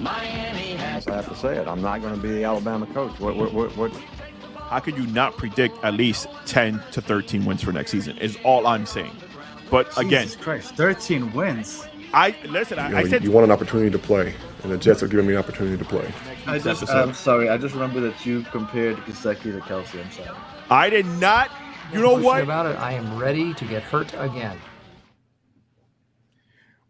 Miami has. I have to say it. I'm not going to be the Alabama coach. What? How could you not predict at least 10 to 13 wins for next season? Is all I'm saying. But again, Jesus Christ, 13 wins. I said you want an opportunity to play, and the Jets are giving me an opportunity to play. I'm sorry. I just remember that you compared Gesicki to Kelsey. I'm sorry. I did not. You know what? About it, I am ready to get hurt again.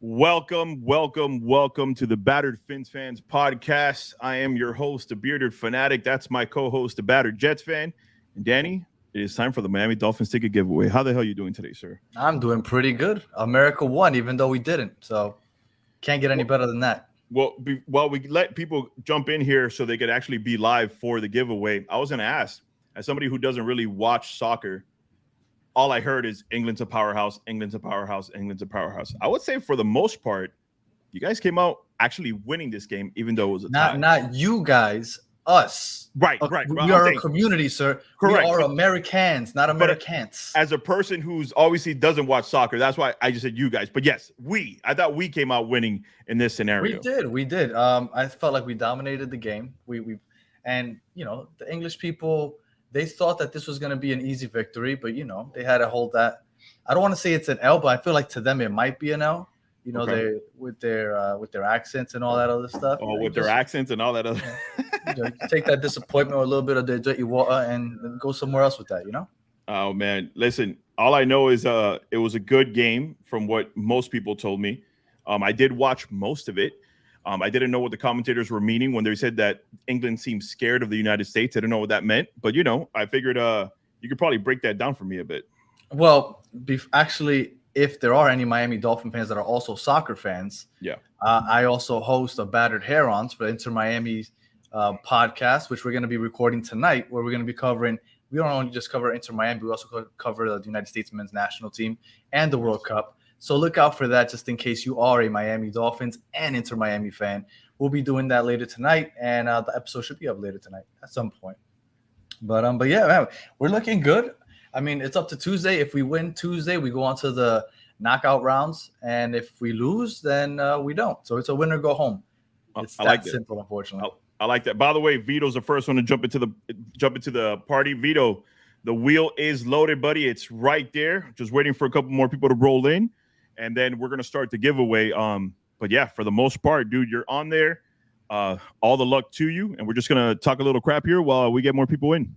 Welcome to the Battered Phins fans podcast. I am your host, the Bearded Fanatic. That's my co-host, the Battered Jets fan. And Danny, it is time for the Miami Dolphins ticket giveaway. How the hell are you doing today, sir? I'm doing pretty good. America won, even though we didn't. So can't get any better than that. Well, while we let people jump in here so they could actually be live for the giveaway, I was going to ask, as somebody who doesn't really watch soccer, all I heard is England's a powerhouse, England's a powerhouse, England's a powerhouse. I would say for the most part, you guys came out actually winning this game, even though it was a tie. Not you guys, us. Right. We are a community, sir. Correct. We are Americans, not Americans. As a person who's obviously doesn't watch soccer, that's why I just said you guys. But yes, I thought we came out winning in this scenario. We did. I felt like we dominated the game. And the English people, they thought that this was going to be an easy victory, but they had to hold that. I don't want to say it's an L, but I feel like to them it might be an L. They with their accents and all that other stuff. Oh, with their accents and all that other. Take that disappointment or a little bit of their dirty water and go somewhere else with that. Oh man, listen. All I know is it was a good game from what most people told me. I did watch most of it. I didn't know what the commentators were meaning when they said that England seemed scared of the United States. I didn't know what that meant, but I figured you could probably break that down for me a bit. Well, actually, if there are any Miami Dolphin fans that are also soccer fans, I also host a Battered Herons for Inter Miami podcast, which we're going to be recording tonight, where we're going to be covering. We don't only just cover Inter Miami, we also cover the United States men's national team and the World Cup. So look out for that just in case you are a Miami Dolphins and Inter Miami fan. We'll be doing that later tonight, and the episode should be up later tonight at some point. But yeah, man, we're looking good. I mean, it's up to Tuesday. If we win Tuesday, we go on to the knockout rounds, and if we lose, then we don't. So it's a win or go home. It's that simple, unfortunately. I like that. By the way, Vito's the first one to jump into the party. Vito, the wheel is loaded, buddy. It's right there. Just waiting for a couple more people to roll in. And then we're going to start the giveaway. But yeah, for the most part, dude, you're on there. All the luck to you. And we're just going to talk a little crap here while we get more people in.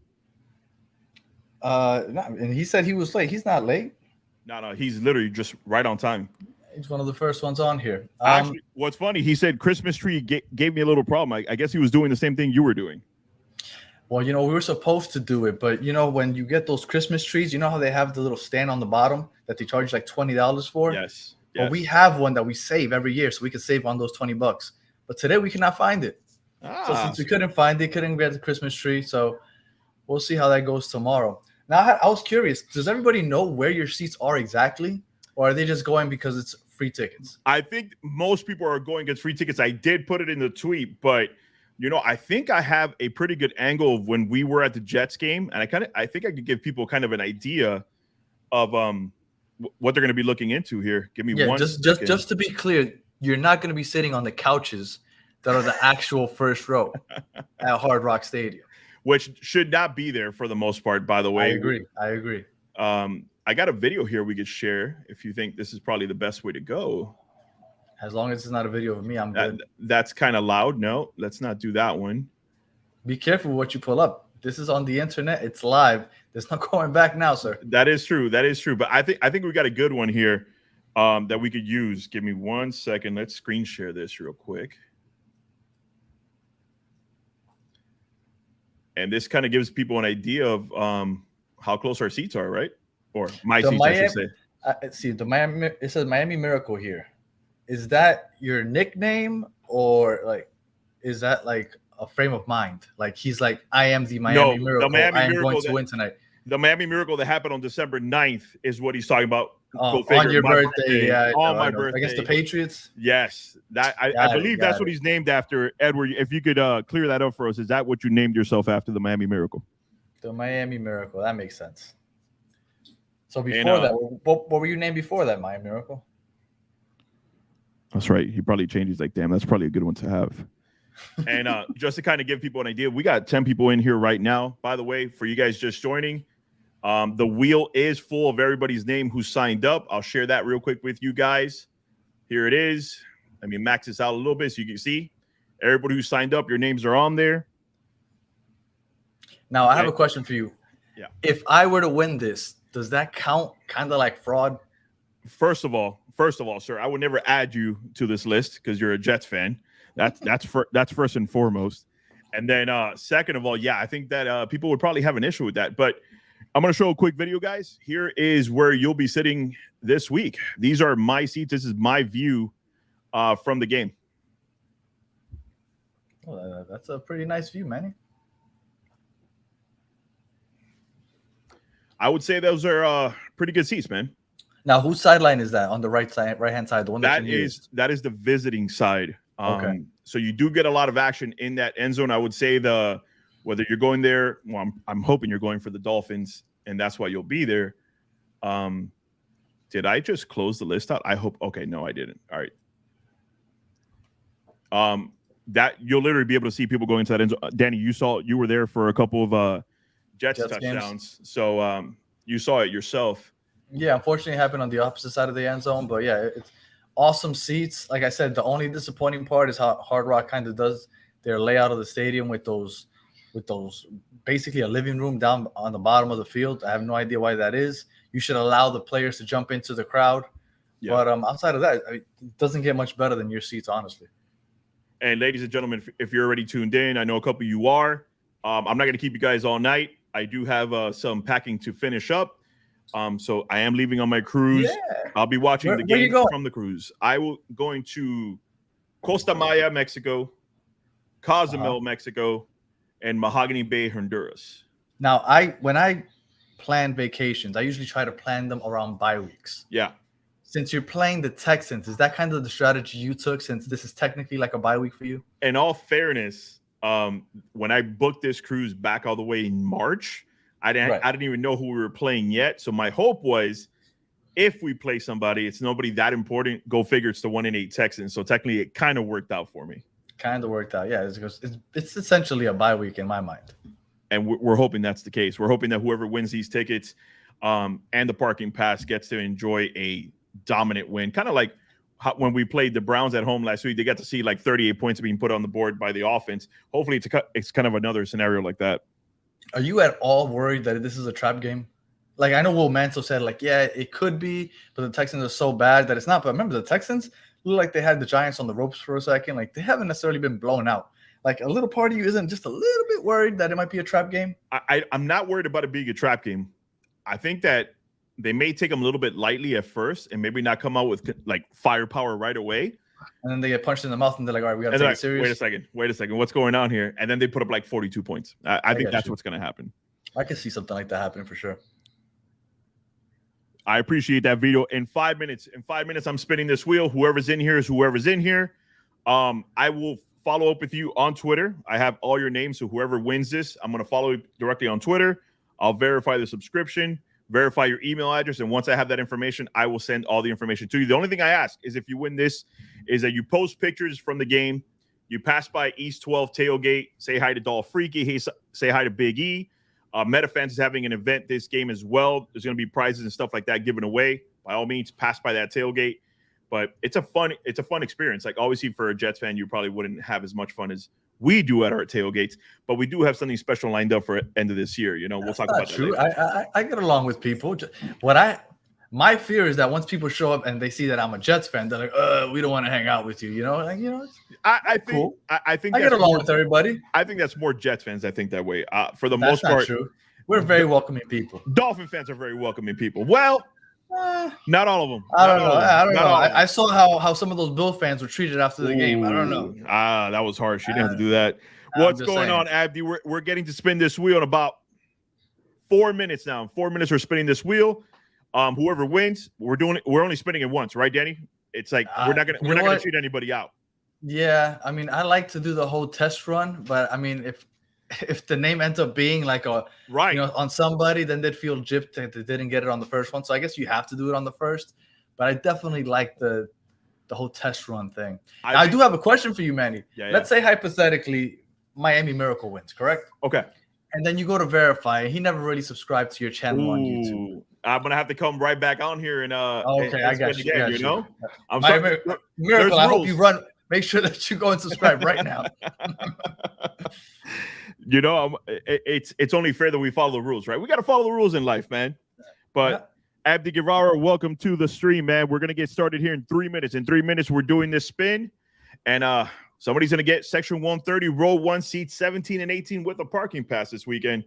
And he said he was late. He's not late. No, he's literally just right on time. He's one of the first ones on here. Actually, what's funny, he said Christmas tree gave me a little problem. I guess he was doing the same thing you were doing. Well, we were supposed to do it, but when you get those Christmas trees, how they have the little stand on the bottom that they charge like $20 for? Yes. Well, we have one that we save every year, so we can save on those $20. But today we cannot find it. So since we couldn't find it, couldn't get the Christmas tree, so we'll see how that goes tomorrow. Now, I was curious, does everybody know where your seats are exactly, or are they just going because it's free tickets? I think most people are going against free tickets. I did put it in the tweet, but I think I have a pretty good angle of when we were at the Jets game, and I think I could give people kind of an idea of what they're going to be looking into here. Give me one. Just to be clear, you're not going to be sitting on the couches that are the actual first row at Hard Rock Stadium, which should not be there for the most part. By the way, I agree. I got a video here we could share if you think this is probably the best way to go. As long as it's not a video of me, I'm good. That's kind of loud. No, let's not do that one. Be careful what you pull up. This is on the internet. It's live. There's no going back now, sir. That is true. But I think we got a good one here that we could use. Give me 1 second. Let's screen share this real quick. And this kind of gives people an idea of how close our seats are, right? Or my seats, I should say. See, it says Miami Miracle here. Is that your nickname, or is that like a frame of mind? Like he's like, I am the Miami Miracle. I am going to win tonight. The Miami Miracle that happened on December 9th is what he's talking about. On your birthday. On my birthday. Against the Patriots? Yes. I believe that's what he's named after. Edward, if you could clear that up for us, is that what you named yourself after, the Miami Miracle? The Miami Miracle. That makes sense. So before that, what were you named before that, Miami Miracle? That's right. He probably changed. He's like, damn, that's probably a good one to have. And just to kind of give people an idea, we got 10 people in here right now. By the way, for you guys just joining, the wheel is full of everybody's name who signed up. I'll share that real quick with you guys. Here it is. Let me max this out a little bit so you can see everybody who signed up. Your names are on there. Now, I have a question for you. Yeah. If I were to win this, does that count kind of like fraud? First of all, sir, I would never add you to this list because you're a Jets fan. That's first and foremost. And then second of all, yeah, I think that people would probably have an issue with that. But I'm going to show a quick video, guys. Here is where you'll be sitting this week. These are my seats. This is my view from the game. Well, that's a pretty nice view, Manny. I would say those are pretty good seats, man. Now, whose sideline is that on the right hand side? The one that is the visiting side. Okay. So you do get a lot of action in that end zone. I would say whether you're going there, well, I'm hoping you're going for the Dolphins, and that's why you'll be there. Did I just close the list out? I hope. Okay, no, I didn't. All right. That you'll literally be able to see people going to that end zone. Danny, you were there for a couple of Jets touchdowns, games. So you saw it yourself. Yeah, unfortunately, it happened on the opposite side of the end zone, but yeah, it's awesome seats. Like I said, the only disappointing part is how Hard Rock kind of does their layout of the stadium with those basically a living room down on the bottom of the field. I have no idea why that is. You should allow the players to jump into the crowd. Yeah. But outside of that, it doesn't get much better than your seats, honestly. And ladies and gentlemen, if you're already tuned in, I know a couple of you are. I'm not going to keep you guys all night. I do have some packing to finish up. So I am leaving on my cruise. Yeah. I'll be watching the game from the cruise. I will going to Costa Maya, Mexico, Cozumel, Mexico, and Mahogany Bay, Honduras. Now, when I plan vacations, I usually try to plan them around bye weeks. Yeah. Since you're playing the Texans, is that kind of the strategy you took since this is technically like a bye week for you? In all fairness, when I booked this cruise back all the way in March, I didn't even know who we were playing yet. So my hope was if we play somebody, it's nobody that important. Go figure, it's the 1-8 Texans. So technically it kind of worked out for me. Kind of worked out. Yeah, it's essentially a bye week in my mind. And we're hoping that's the case. We're hoping that whoever wins these tickets and the parking pass gets to enjoy a dominant win. Kind of like when we played the Browns at home last week, they got to see like 38 points being put on the board by the offense. Hopefully it's kind of another scenario like that. Are you at all worried that this is a trap game? Like, I know Will Mantle said, like, yeah, it could be, but the Texans are so bad that it's not. But remember, the Texans look like they had the Giants on the ropes for a second. Like, they haven't necessarily been blown out. Like, a little part of you isn't just a little bit worried that it might be a trap game? I'm not worried about it being a trap game. I think that they may take them a little bit lightly at first and maybe not come out with, like, firepower right away. And then they get punched in the mouth and they're like, all right, we got to take it serious. Wait a second. What's going on here? And then they put up like 42 points. I think that's what's going to happen. I can see something like that happening for sure. I appreciate that video. In 5 minutes, I'm spinning this wheel. Whoever's in here is whoever's in here. I will follow up with you on Twitter. I have all your names. So whoever wins this, I'm going to follow you directly on Twitter. I'll verify the subscription, verify your email address. And once I have that information, I will send all the information to you. The only thing I ask is if you win this is that you post pictures from the game. You pass by East 12 tailgate, say hi to Dolph Freaky, say hi to Big E. MetaFans is having an event this game as well. There's going to be prizes and stuff like that given away. By all means, pass by that tailgate. But it's a fun experience. Like, obviously, for a Jets fan, you probably wouldn't have as much fun as we do at our tailgates. But we do have something special lined up for end of this year. You know, we'll talk about that later. I get along with people. My fear is that once people show up and they see that I'm a Jets fan, they're like, we don't want to hang out with you. You know, like, I think cool. I think I get along with everybody. I think that's more Jets fans that think that way. For the most part, true. We're very welcoming people. Dolphin fans are very welcoming people. Well, not all of them. I don't know. I saw how some of those Bill fans were treated after the game. I don't know. That was harsh. You didn't have to do that. What's going on, Abdi? We're getting to spin this wheel in about 4 minutes now. In 4 minutes, we're spinning this wheel. Whoever wins, we're only spinning it once, right, Danny? It's like we're not gonna cheat anybody out. Yeah, I mean, I like to do the whole test run, but I mean, if the name ends up being like on somebody, then they'd feel gypped that they didn't get it on the first one. So I guess you have to do it on the first. But I definitely like the the whole test run thing. I do have a question for you, Manny. Yeah, Let's say hypothetically Miami Miracle wins, correct? Okay. And then you go to verify. He never really subscribed to your channel on YouTube. I'm gonna have to come right back on here and okay, I got you. Again, you know, I'm sorry. Miracle. I hope you run. Make sure that you go and subscribe right now. You know, it's only fair that we follow the rules, right? We got to follow the rules in life, man. But Abdi Guevara, welcome to the stream, man. We're gonna get started here in 3 minutes. In 3 minutes, we're doing this spin, and somebody's gonna get section 130, row 1, seats 17 and 18 with a parking pass this weekend.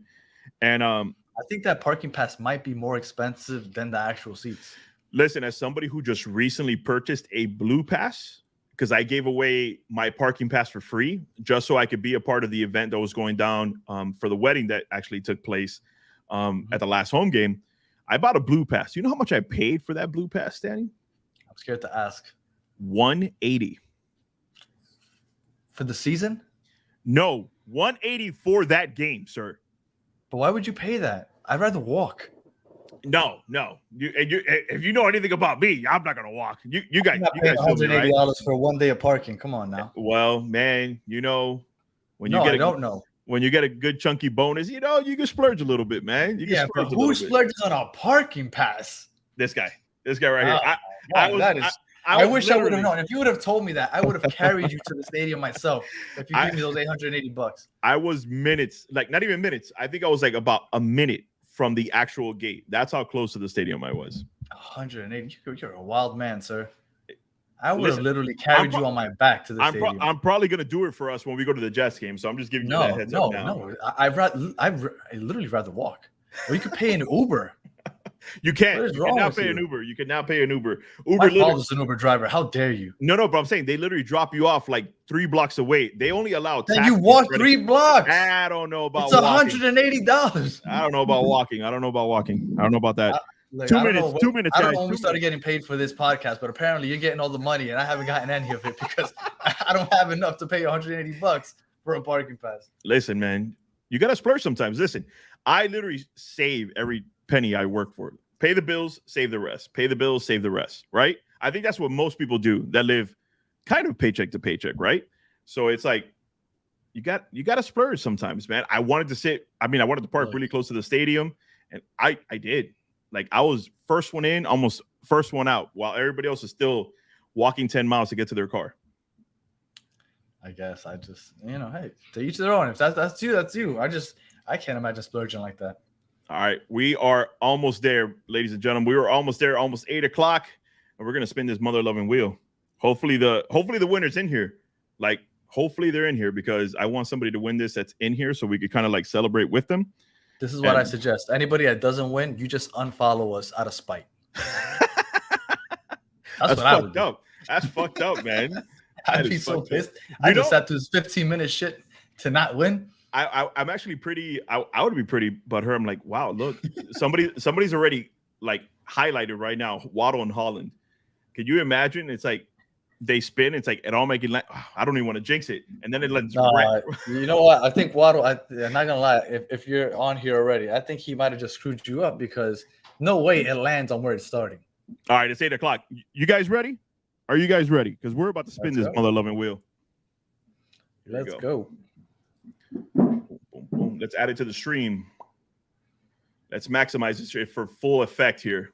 And I think that parking pass might be more expensive than the actual seats. Listen, as somebody who just recently purchased a blue pass, because I gave away my parking pass for free just so I could be a part of the event that was going down for the wedding that actually took place at the last home game. I bought a blue pass. You know how much I paid for that blue pass, Danny? I'm scared to ask. $180 for the season? No, $180 for that game, sir. But why would you pay that? I'd rather walk. No. If you know anything about me, I'm not gonna walk. You guys $180 right? For 1 day of parking. Come on now. Well, man, you know when you I don't know. When you get a good chunky bonus, you know you can splurge a little bit, man. You can but who splurges on a parking pass? This guy right here. I wish I would have known. If you would have told me that, I would have carried you to the stadium myself. If you gave me those $880, I was minutes, like not even minutes. I think I was like about a minute from the actual gate. That's how close to the stadium I was. 180. You're a wild man, sir. I would have literally carried you on my back to the stadium. I'm probably gonna do it for us when we go to the Jets game. So I'm just giving you that heads up now. No, I literally rather walk. Or you could pay an Uber. You can't. You can now pay an Uber. You can now pay an Uber. My father's an Uber driver. How dare you? No, but I'm saying they literally drop you off like 3 blocks away. They only allow. Then you walk 3 blocks. I don't know about. It's $180. I don't know about walking. I don't know about that. 2 minutes. 2 minutes. I don't know when we started getting paid for this podcast, but apparently you're getting all the money, and I haven't gotten any of it because I don't have enough to pay $180 for a parking pass. Listen, man, you gotta splurge sometimes. Listen, I literally save every penny I work for. Pay the bills, save the rest. Pay the bills, save the rest. Right? I think that's what most people do that live kind of paycheck to paycheck, right? So it's like you got to splurge sometimes, man. I wanted to park really close to the stadium, and I did. Like I was first one in, almost first one out, while everybody else is still walking 10 miles to get to their car. I guess I just, hey, to each their own. If that's you, that's you. I can't imagine splurging like that. All right, we are almost there, ladies and gentlemen. We were almost there, almost 8 o'clock, and we're gonna spin this mother-loving wheel. Hopefully the winner's in here. Like, hopefully they're in here because I want somebody to win this that's in here so we could kind of like celebrate with them. This is what I suggest. Anybody that doesn't win, you just unfollow us out of spite. That's fucked up. That's fucked up, man. I'd be so pissed. I just sat through this 15-minute shit to not win. I'm actually pretty. I would be pretty butthurt. I'm like, wow, look, somebody's already like highlighted right now. Waddle and Holland. Could you imagine? It's like they spin. It's like it all making. I don't even want to jinx it, and then it lets. You know what? I think Waddle. I'm not gonna lie. If you're on here already, I think he might have just screwed you up because no way it lands on where it's starting. All right, it's 8 o'clock. You guys ready? Are you guys ready? Because we're about to spin this mother-loving wheel. Let's go. Boom, boom, boom. Let's add it to the stream. Let's maximize this for full effect here.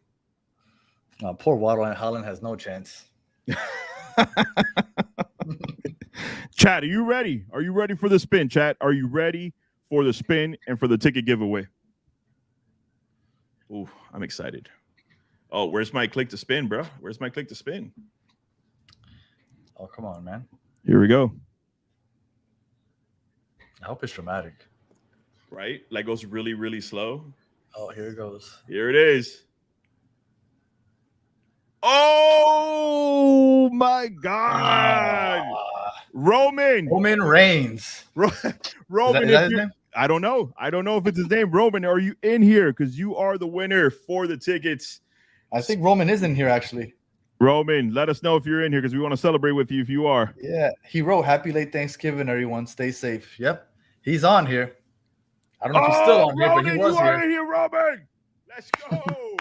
Poor Waddle and Holland has no chance. Chat, are you ready? Are you ready for the spin, chat? Are you ready for the spin and for the ticket giveaway? Ooh, I'm excited. Oh, where's my click to spin, bro? Where's my click to spin? Oh, come on, man. Here we go. I hope it's dramatic. Right? Like goes really, really slow. Oh, here it goes. Here it is. Oh my God. Roman Reigns. Roman. Is that his name? I don't know. I don't know if it's his name. Roman, are you in here? Because you are the winner for the tickets. I think Roman is in here, actually. Roman, let us know if you're in here because we want to celebrate with you if you are. Yeah. He wrote, "Happy late Thanksgiving, everyone. Stay safe." Yep. He's on here. I don't know if he's still on Roman, here, but he was you are in here, Roman. Let's go.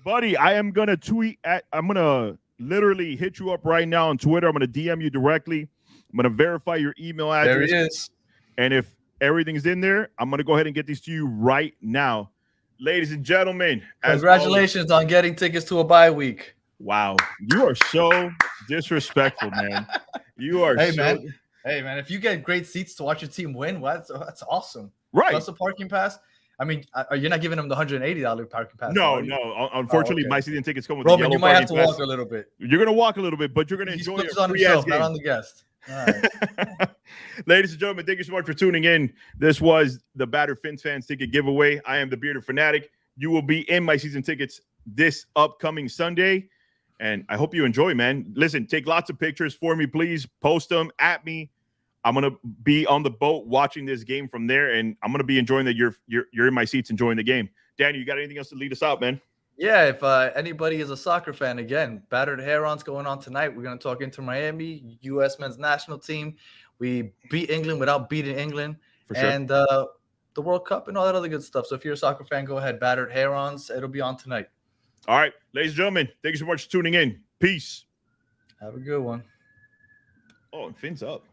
Buddy, I'm going to literally hit you up right now on Twitter. I'm going to DM you directly. I'm going to verify your email address. There he is. And if everything's in there, I'm going to go ahead and get these to you right now. Ladies and gentlemen, congratulations on getting tickets to a bye week. Wow. You are so disrespectful, man. You are man. Hey, man, if you get great seats to watch your team win, well, that's awesome. Right. Plus a parking pass. I mean, you're not giving them the $180 parking pass. No. Unfortunately, my season tickets come with Roman, the yellow you might have to pass. walk a little bit. You're going to walk a little bit, but you're going to enjoy it. On himself, not on the guest. All right. Ladies and gentlemen, thank you so much for tuning in. This was the Battered Phins fans ticket giveaway. I am the Bearded Fanatic. You will be in my season tickets this upcoming Sunday. And I hope you enjoy, man. Listen, take lots of pictures for me, please. Post them at me. I'm gonna be on the boat watching this game from there, and I'm gonna be enjoying that you're in my seats enjoying the game. Danny, you got anything else to lead us out, man? Yeah, if anybody is a soccer fan, again, Battered Herons going on tonight. We're gonna talk Inter Miami, U.S. men's national team. We beat England without beating England, for sure. And the World Cup and all that other good stuff. So if you're a soccer fan, go ahead. Battered Herons. It'll be on tonight. All right, ladies and gentlemen, thank you so much for tuning in. Peace. Have a good one. Oh, and Phins up.